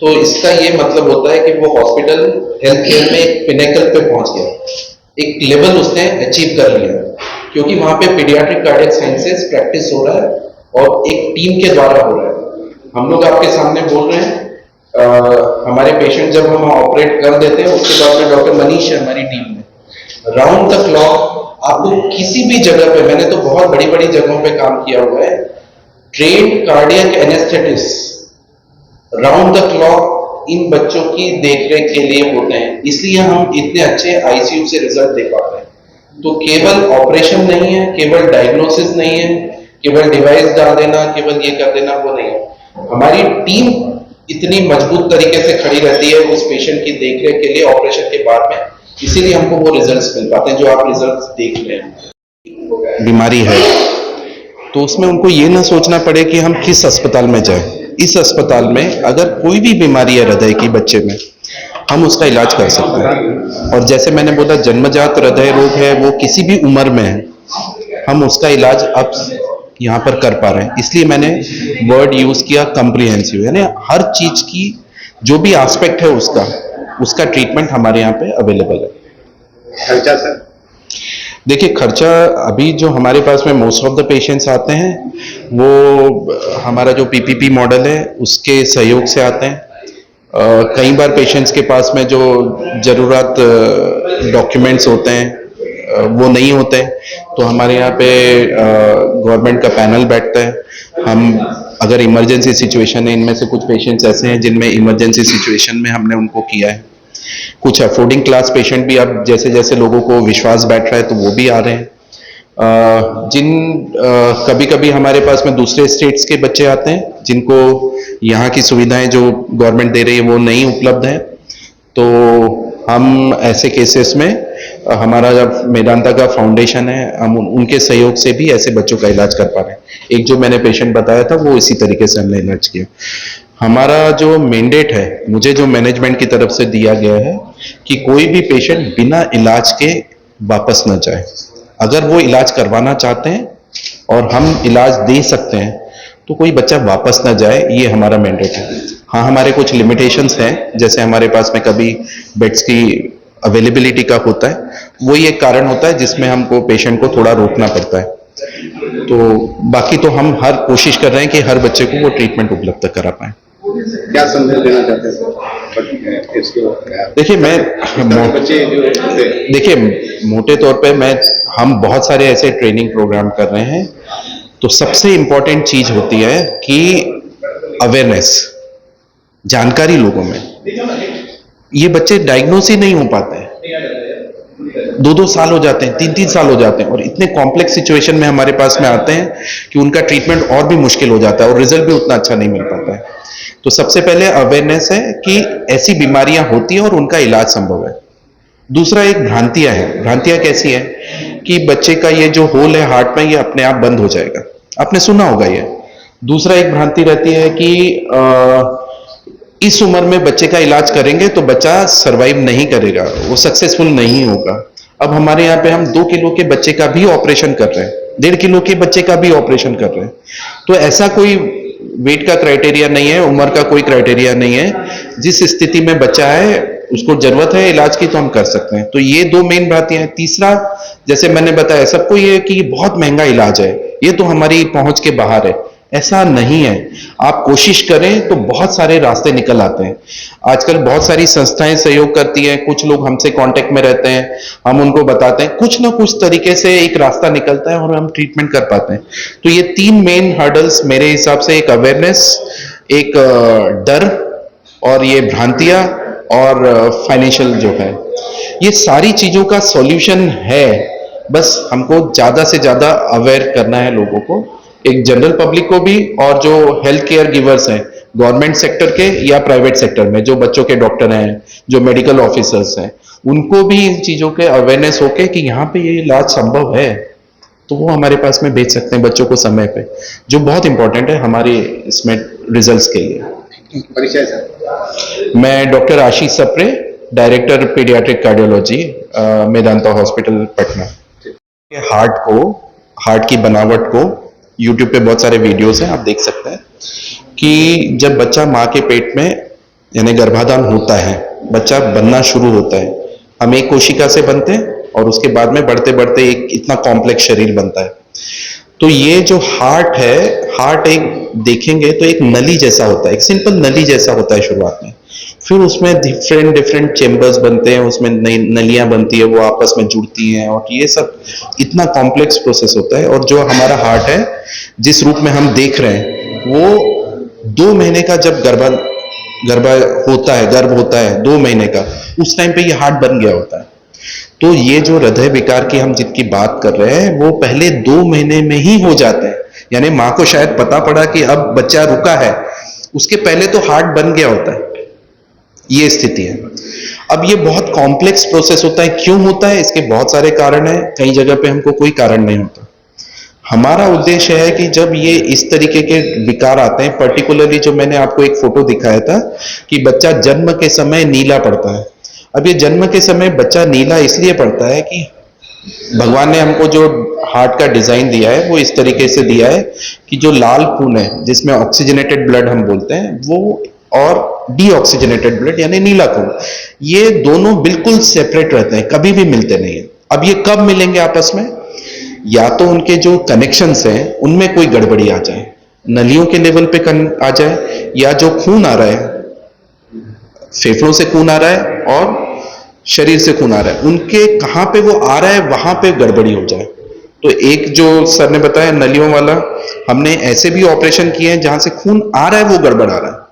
तो इसका ये मतलब होता है कि वो हॉस्पिटल हेल्थ केयर में एक पिनेकल पे पहुंच गया, एक लेवल उसने अचीव कर लिया, क्योंकि वहां पे पीडियाट्रिक कार्डियक साइंसेस प्रैक्टिस हो रहा है और एक टीम के द्वारा हो रहा है। हम लोग आपके सामने बोल रहे हैं, हमारे पेशेंट जब हम ऑपरेट कर देते हैं उसके बाद में डॉक्टर मनीष है हमारी टीम में, राउंड द क्लॉक आपको किसी भी जगह पे, मैंने तो बहुत बड़ी बड़ी जगहों पे काम किया हुआ है, trained cardiac anaesthetist round the clock इन बच्चों की देखरेख के लिए होते हैं, इसलिए हम इतने अच्छे आईसीयू से रिजल्ट दे पाते हैं। तो केवल ऑपरेशन नहीं है, केवल डायग्नोसिस नहीं है, केवल डिवाइस डाल देना, केवल ये कर देना, वो नहीं है। हमारी टीम इतनी मजबूत तरीके से खड़ी रहती है उस पेशेंट की देखरेख के लिए ऑपरेशन के बाद में, इसीलिए हमको वो रिजल्ट्स मिल पाते हैं जो आप रिजल्ट्स देख रहे हैं। बीमारी है तो उसमें उनको ये ना सोचना पड़े कि हम किस अस्पताल में जाएं। इस अस्पताल में अगर कोई भी बीमारी है हृदय की बच्चे में, हम उसका इलाज कर सकते हैं। और जैसे मैंने बोला जन्मजात हृदय रोग है, वो किसी भी उम्र में है, हम उसका इलाज अब यहाँ पर कर पा रहे हैं। इसलिए मैंने वर्ड यूज किया कॉम्प्रिहेंसिव, यानी हर चीज की जो भी एस्पेक्ट है उसका ट्रीटमेंट हमारे यहाँ पे अवेलेबल है। खर्चा सर? देखिए खर्चा अभी जो हमारे पास में मोस्ट ऑफ द पेशेंट्स आते हैं वो हमारा जो पीपीपी मॉडल है उसके सहयोग से आते हैं। कई बार पेशेंट्स के पास में जो जरूरत डॉक्यूमेंट्स होते हैं वो नहीं होते, तो हमारे यहाँ पे गवर्नमेंट का पैनल बैठता है। हम अगर इमरजेंसी सिचुएशन है, इनमें से कुछ पेशेंट्स ऐसे हैं जिनमें इमरजेंसी सिचुएशन में हमने उनको किया है। कुछ अफोर्डिंग क्लास पेशेंट भी अब जैसे जैसे लोगों को विश्वास बैठ रहा है तो वो भी आ रहे हैं। कभी कभी हमारे पास में दूसरे स्टेट्स के बच्चे आते हैं जिनको यहाँ की सुविधाएं जो गवर्नमेंट दे रही है वो नहीं उपलब्ध है, तो हम ऐसे केसेस में हमारा जब मेदांता का फाउंडेशन है, हम उनके सहयोग से भी ऐसे बच्चों का इलाज कर पा रहे हैं। एक जो मैंने पेशेंट बताया था वो इसी तरीके से हमने इलाज किया। हमारा जो मैंडेट है, मुझे जो मैनेजमेंट की तरफ से दिया गया है कि कोई भी पेशेंट बिना इलाज के वापस न जाए। अगर वो इलाज करवाना चाहते हैं और हम इलाज दे सकते हैं तो कोई बच्चा वापस ना जाए, ये हमारा मैंडेट है। हाँ, हमारे कुछ लिमिटेशंस हैं, जैसे हमारे पास में कभी बेड्स की अवेलेबिलिटी का होता है, वही एक कारण होता है जिसमें हमको पेशेंट को थोड़ा रोकना पड़ता है। तो बाकी तो हम हर कोशिश कर रहे हैं कि हर बच्चे को वो ट्रीटमेंट उपलब्ध करा पाए। क्या संदेश देना चाहते हैं इसको? देखिए मोटे तौर पे हम बहुत सारे ऐसे ट्रेनिंग प्रोग्राम कर रहे हैं, तो सबसे इंपॉर्टेंट चीज होती है कि अवेयरनेस, जानकारी लोगों में। ये बच्चे डायग्नोस ही नहीं हो पाते हैं, 2-2 साल हो जाते हैं, 3-3 साल हो जाते हैं और इतने कॉम्प्लेक्स सिचुएशन में हमारे पास में आते हैं कि उनका ट्रीटमेंट और भी मुश्किल हो जाता है और रिजल्ट भी उतना अच्छा नहीं मिल पाता है। तो सबसे पहले अवेयरनेस है कि ऐसी बीमारियां होती हैं और उनका इलाज संभव है। दूसरा एक भ्रांतियां है। भ्रांतियां कैसी है कि बच्चे का ये जो होल है हार्ट में, ये अपने आप बंद हो जाएगा, आपने सुना होगा ये। दूसरा एक भ्रांति रहती है कि इस उम्र में बच्चे का इलाज करेंगे तो बच्चा सरवाइव नहीं करेगा, वो सक्सेसफुल नहीं होगा। अब हमारे यहाँ पे हम 2 किलो के बच्चे का भी ऑपरेशन कर रहे हैं, 1.5 किलो के बच्चे का भी ऑपरेशन कर रहे हैं। तो ऐसा कोई वेट का क्राइटेरिया नहीं है, उम्र का कोई क्राइटेरिया नहीं है। जिस स्थिति में बच्चा है उसको जरूरत है इलाज की तो हम कर सकते हैं। तो ये 2 मेन बातें हैं। तीसरा, जैसे मैंने बताया, सबको ये कि बहुत महंगा इलाज है, ये तो हमारी पहुंच के बाहर है, ऐसा नहीं है। आप कोशिश करें तो बहुत सारे रास्ते निकल आते हैं। आजकल बहुत सारी संस्थाएं सहयोग करती हैं, कुछ लोग हमसे कांटेक्ट में रहते हैं, हम उनको बताते हैं, कुछ ना कुछ तरीके से एक रास्ता निकलता है और हम ट्रीटमेंट कर पाते हैं। तो ये 3 मेन हर्डल्स मेरे हिसाब से, एक अवेयरनेस, एक डर और ये भ्रांतियां और फाइनेंशियल जो है, ये सारी चीजों का सॉल्यूशन है। बस हमको ज्यादा से ज्यादा अवेयर करना है लोगों को, एक जनरल पब्लिक को भी, और जो हेल्थ केयर गिवर्स हैं गवर्नमेंट सेक्टर के या प्राइवेट सेक्टर में, जो बच्चों के डॉक्टर हैं, जो मेडिकल ऑफिसर्स हैं, उनको भी इन चीजों के अवेयरनेस होके कि यहाँ पे ये इलाज संभव है तो वो हमारे पास में भेज सकते हैं बच्चों को समय पे, जो बहुत इंपॉर्टेंट है हमारे इसमें रिजल्ट्स के लिए। परिचय सर? मैं doctor Ashish Sapre, director paediatric cardiology, Medanta hospital, Patna. Heart की बनावट को यूट्यूब पे बहुत सारे वीडियोस हैं, आप देख सकते हैं कि जब बच्चा माँ के पेट में यानी गर्भाधान होता है, बच्चा बनना शुरू होता है, हम एक कोशिका से बनते हैं और उसके बाद में बढ़ते बढ़ते एक इतना कॉम्प्लेक्स शरीर बनता है। तो ये जो हार्ट है, हार्ट एक देखेंगे तो एक नली जैसा होता है, एक सिंपल नली जैसा होता है शुरुआत में, फिर उसमें डिफरेंट डिफरेंट चेम्बर्स बनते हैं, उसमें नई नलियां बनती है, वो आपस में जुड़ती हैं, और ये सब इतना कॉम्प्लेक्स प्रोसेस होता है। और जो हमारा हार्ट है जिस रूप में हम देख रहे हैं, वो 2 महीने का जब गर्भ होता है 2 महीने का, उस टाइम पे ये हार्ट बन गया होता है। तो ये जो हृदय विकार की हम जिनकी बात कर रहे हैं, वो पहले 2 महीने में ही हो जाते हैं। यानी माँ को शायद पता पड़ा कि अब बच्चा रुका है, उसके पहले तो हार्ट बन गया होता है। ये स्थिति है। अब ये बहुत कॉम्प्लेक्स प्रोसेस होता है। क्यों होता है? इसके बहुत सारे कारण हैं। कई जगह पे हमको कोई कारण नहीं होता। हमारा उद्देश्य है कि जब ये इस तरीके के विकार आते हैं, पर्टिकुलरली जो मैंने आपको एक फोटो दिखाया था कि बच्चा जन्म के समय नीला पड़ता है। अब ये जन्म के समय बच्चा नीला इसलिए पड़ता है कि भगवान ने हमको जो हार्ट का डिजाइन दिया है वो इस तरीके से दिया है कि जो लाल खून है जिसमें ऑक्सीजनेटेड ब्लड हम बोलते हैं, वो और डीऑक्सीजनेटेड ब्लड यानी नीला खून, ये दोनों बिल्कुल सेपरेट रहते हैं, कभी भी मिलते नहीं है। अब ये कब मिलेंगे आपस में? या तो उनके जो कनेक्शंस हैं उनमें कोई गड़बड़ी आ जाए, नलियों के लेवल पे आ जाए, या जो खून आ रहा है, फेफड़ों से खून आ रहा है और शरीर से खून आ रहा है, उनके कहां पे वो आ रहा है वहां पे गड़बड़ी हो जाए। तो एक जो सर ने बताया नलियों वाला, हमने ऐसे भी ऑपरेशन किए हैं जहां से खून आ रहा है वो गड़बड़ आ रहा है।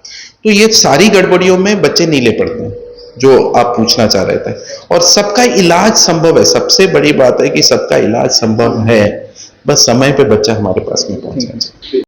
तो ये सारी गड़बड़ियों में बच्चे नीले पड़ते हैं, जो आप पूछना चाह रहे थे। और सबका इलाज संभव है। सबसे बड़ी बात है कि सबका इलाज संभव है, बस समय पे बच्चा हमारे पास में पहुंच जाए।